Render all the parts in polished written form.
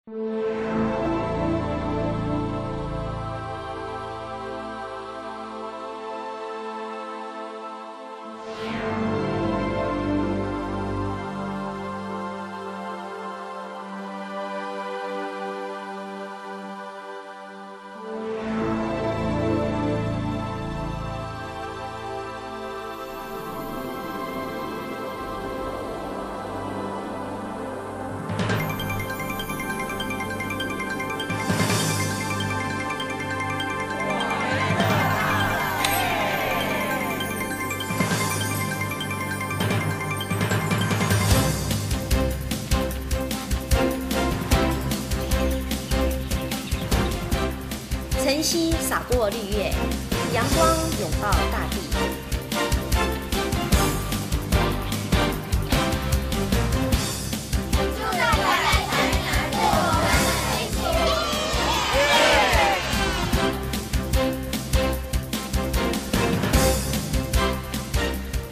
晨曦洒过绿叶，阳光拥抱大地。祝大家在台南过完美好。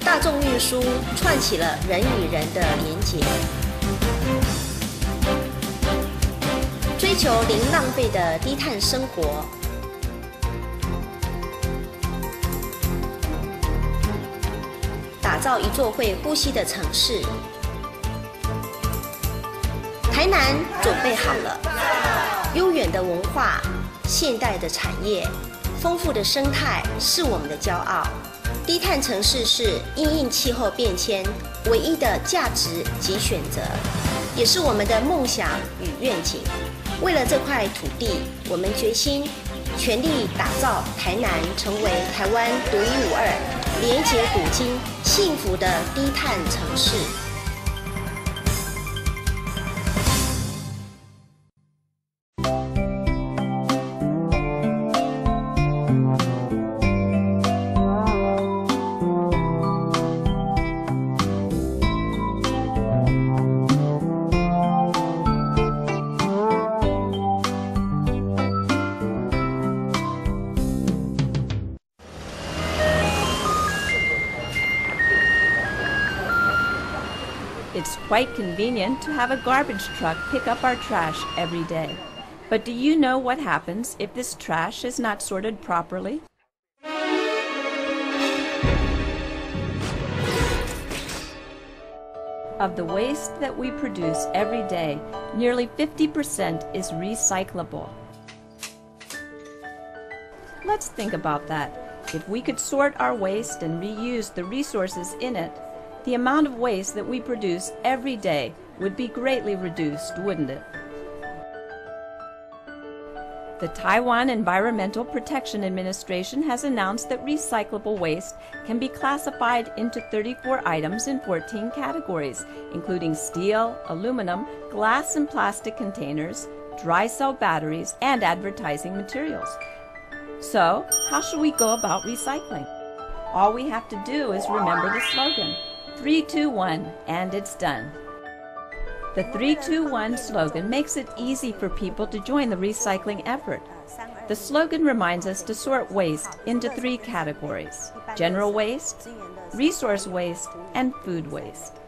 大众运输串起了人与人的连结，追求零浪费的低碳生活。打造一座会呼吸的城市。台南准备好了，悠远的文化、现代的产业、丰富的生态是我们的骄傲。低碳城市是因应气候变迁唯一的价值及选择，也是我们的梦想与愿景。为了这块土地，我们决心全力打造台南成为台湾独一无二、连结古今、幸福的低碳城市。It's quite convenient to have a garbage truck pick up our trash every day. But do you know what happens if this trash is not sorted properly? Of the waste that we produce every day, nearly 50% is recyclable. Let's think about that. If we could sort our waste and reuse the resources in it, the amount of waste that we produce every day would be greatly reduced, wouldn't it? The Taiwan Environmental Protection Administration has announced that recyclable waste can be classified into 34 items in 14 categories, including steel, aluminum, glass and plastic containers, dry cell batteries, and advertising materials. So, how should we go about recycling? All we have to do is remember the slogan, 3, 2, 1, and it's done. The 3, 2, 1 slogan makes it easy for people to join the recycling effort. The slogan reminds us to sort waste into 3 categories: general waste, resource waste, and food waste.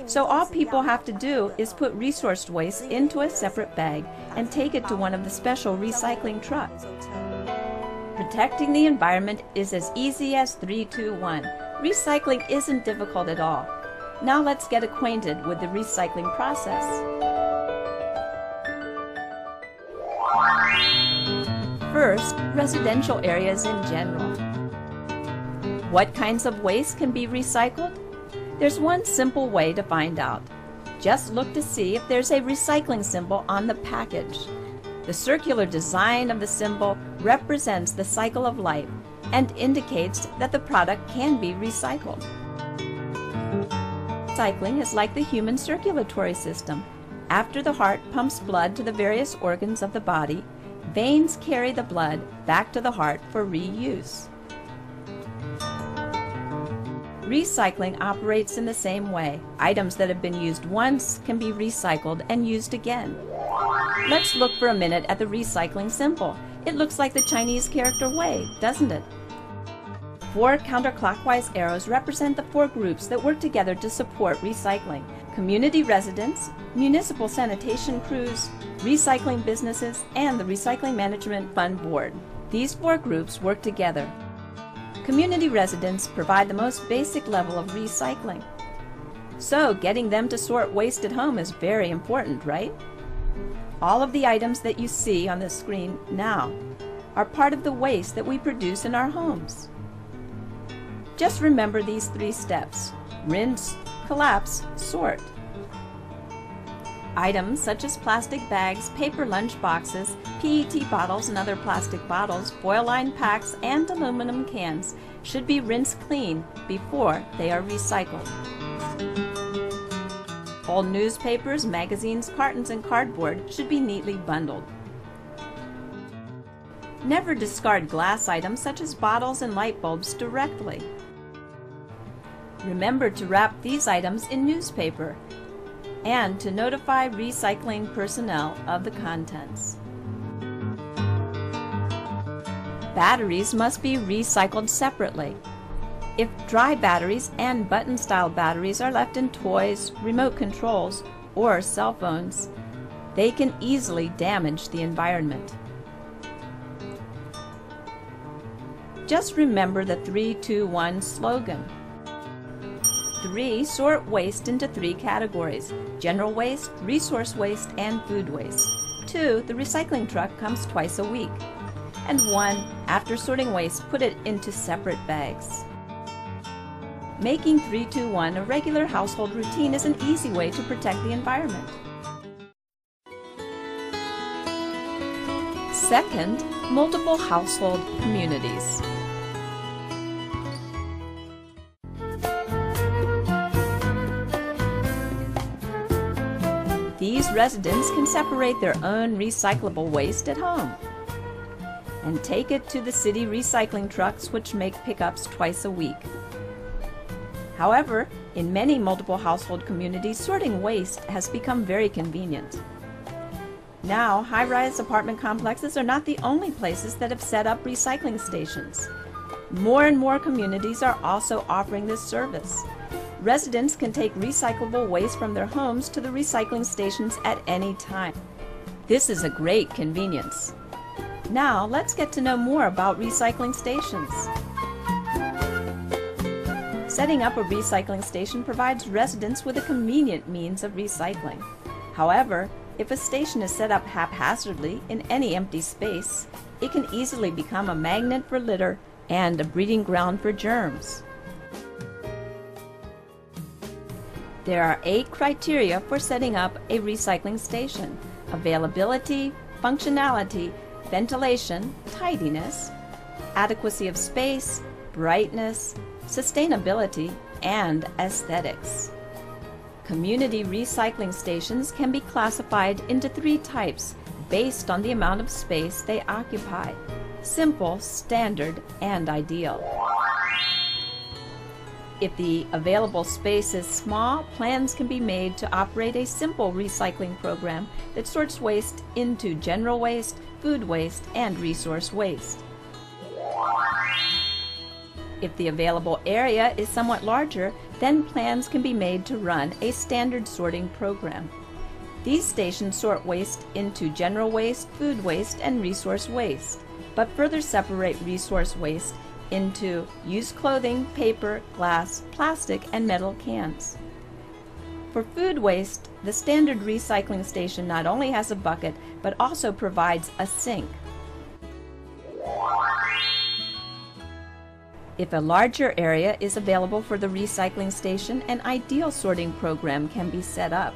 So all people have to do is put resource waste into a separate bag and take it to one of the special recycling trucks. Protecting the environment is as easy as 3, 2, 1. Recycling isn't difficult at all. Now let's get acquainted with the recycling process. First, residential areas in general. What kinds of waste can be recycled? There's one simple way to find out. Just look to see if there's a recycling symbol on the package. The circular design of the symbol represents the cycle of life and indicates that the product can be recycled. Recycling is like the human circulatory system. After the heart pumps blood to the various organs of the body, veins carry the blood back to the heart for reuse. Recycling operates in the same way. Items that have been used once can be recycled and used again. Let's look for a minute at the recycling symbol. It looks like the Chinese character Wei, doesn't it? 4 counterclockwise arrows represent the 4 groups that work together to support recycling. community residents, municipal sanitation crews, recycling businesses, and the Recycling Management Fund Board. These 4 groups work together. Community residents provide the most basic level of recycling. So getting them to sort waste at home is very important, right? All of the items that you see on the screen now are part of the waste that we produce in our homes. Just remember these 3 steps: rinse, collapse, sort. Items such as plastic bags, paper lunch boxes, PET bottles and other plastic bottles, foil-lined packs, and aluminum cans should be rinsed clean before they are recycled. Old newspapers, magazines, cartons, and cardboard should be neatly bundled. Never discard glass items such as bottles and light bulbs directly. Remember to wrap these items in newspaper and to notify recycling personnel of the contents. Batteries must be recycled separately. If dry batteries and button-style batteries are left in toys, remote controls, or cell phones, they can easily damage the environment. Just remember the 3-2-1 slogan. 3. Sort waste into 3 categories: general waste, resource waste, and food waste. 2. The recycling truck comes twice a week. And 1. After sorting waste, put it into separate bags. Making 3-2-1 a regular household routine is an easy way to protect the environment. Second, multiple household communities. These residents can separate their own recyclable waste at home and take it to the city recycling trucks, which make pickups twice a week. However, in many multiple household communities, sorting waste has become very convenient. Now, high-rise apartment complexes are not the only places that have set up recycling stations. More and more communities are also offering this service. Residents can take recyclable waste from their homes to the recycling stations at any time. This is a great convenience. Now, let's get to know more about recycling stations. Setting up a recycling station provides residents with a convenient means of recycling. However, if a station is set up haphazardly in any empty space, it can easily become a magnet for litter and a breeding ground for germs. There are 8 criteria for setting up a recycling station: availability, functionality, ventilation, tidiness, adequacy of space, brightness, sustainability, and aesthetics. Community recycling stations can be classified into 3 types based on the amount of space they occupy: simple, standard, and ideal. If the available space is small, plans can be made to operate a simple recycling program that sorts waste into general waste, food waste, and resource waste. If the available area is somewhat larger, then plans can be made to run a standard sorting program. These stations sort waste into general waste, food waste, and resource waste, but further separate resource waste into used clothing, paper, glass, plastic, and metal cans. For food waste, the standard recycling station not only has a bucket, but also provides a sink. If a larger area is available for the recycling station, an ideal sorting program can be set up.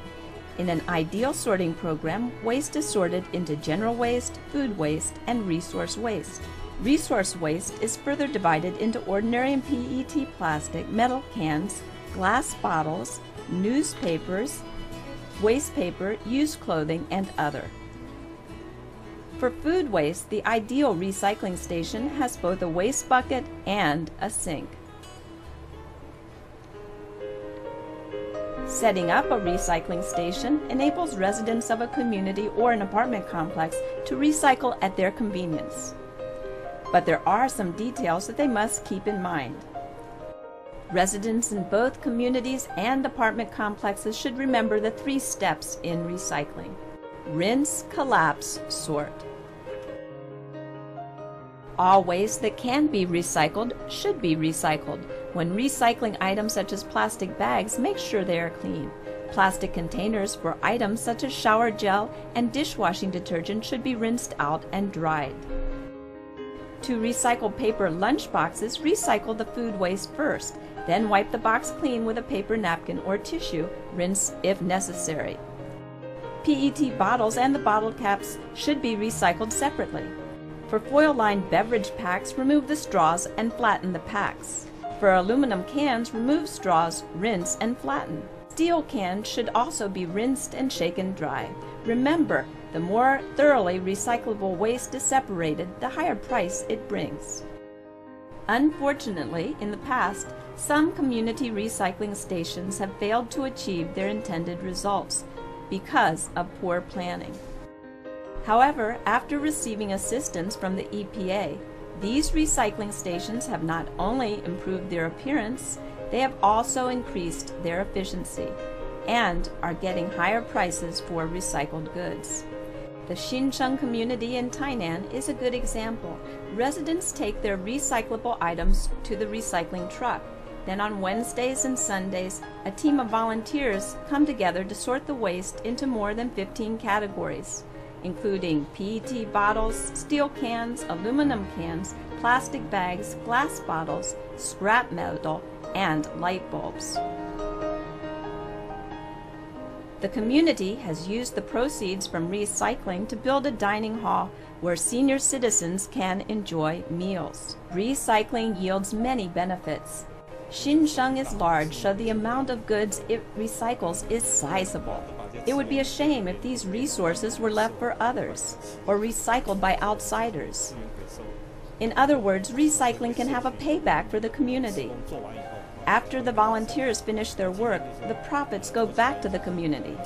In an ideal sorting program, waste is sorted into general waste, food waste, and resource waste. Resource waste is further divided into ordinary and PET plastic, metal cans, glass bottles, newspapers, waste paper, used clothing, and other. For food waste, the ideal recycling station has both a waste bucket and a sink. Setting up a recycling station enables residents of a community or an apartment complex to recycle at their convenience. But there are some details that they must keep in mind. Residents in both communities and apartment complexes should remember the 3 steps in recycling. Rinse, collapse, sort. All waste that can be recycled should be recycled. When recycling items such as plastic bags, make sure they are clean. Plastic containers for items such as shower gel and dishwashing detergent should be rinsed out and dried. To recycle paper lunch boxes, recycle the food waste first. Then wipe the box clean with a paper napkin or tissue. Rinse if necessary. PET bottles and the bottle caps should be recycled separately. For foil-lined beverage packs, remove the straws and flatten the packs. For aluminum cans, remove straws, rinse, and flatten. Steel cans should also be rinsed and shaken dry. Remember, the more thoroughly recyclable waste is separated, the higher price it brings. Unfortunately, in the past, some community recycling stations have failed to achieve their intended results because of poor planning. However, after receiving assistance from the EPA, these recycling stations have not only improved their appearance, they have also increased their efficiency and are getting higher prices for recycled goods. The Xinsheng community in Tainan is a good example. Residents take their recyclable items to the recycling truck. Then on Wednesdays and Sundays, a team of volunteers come together to sort the waste into more than 15 categories, including PET bottles, steel cans, aluminum cans, plastic bags, glass bottles, scrap metal, and light bulbs. The community has used the proceeds from recycling to build a dining hall where senior citizens can enjoy meals. Recycling yields many benefits. Xinsheng is large, so the amount of goods it recycles is sizable. It would be a shame if these resources were left for others or recycled by outsiders. In other words, recycling can have a payback for the community. After the volunteers finish their work, the profits go back to the community.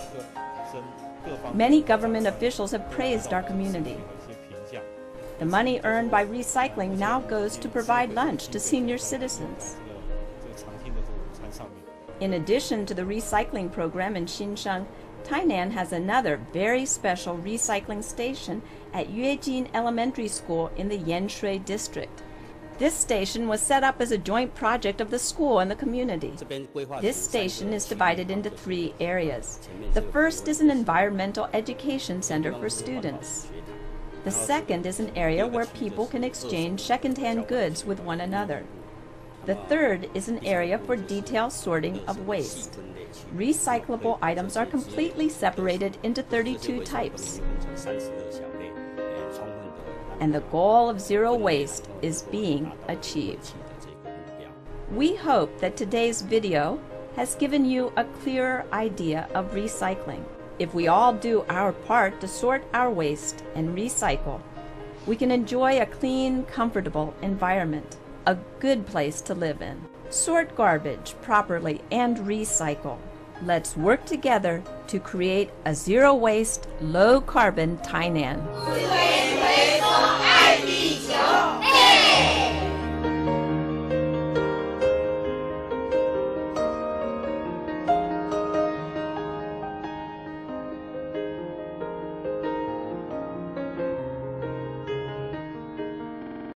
Many government officials have praised our community. The money earned by recycling now goes to provide lunch to senior citizens. In addition to the recycling program in Xinsheng, Tainan has another very special recycling station at Yuejin Elementary School in the Yanshui district. This station was set up as a joint project of the school and the community. This station is divided into 3 areas. The first is an environmental education center for students. The second is an area where people can exchange second-hand goods with one another. The third is an area for detailed sorting of waste. Recyclable items are completely separated into 32 types. And the goal of zero waste is being achieved. We hope that today's video has given you a clearer idea of recycling. If we all do our part to sort our waste and recycle, we can enjoy a clean, comfortable environment, a good place to live in. Sort garbage properly and recycle. Let's work together to create a zero-waste, low-carbon Tainan.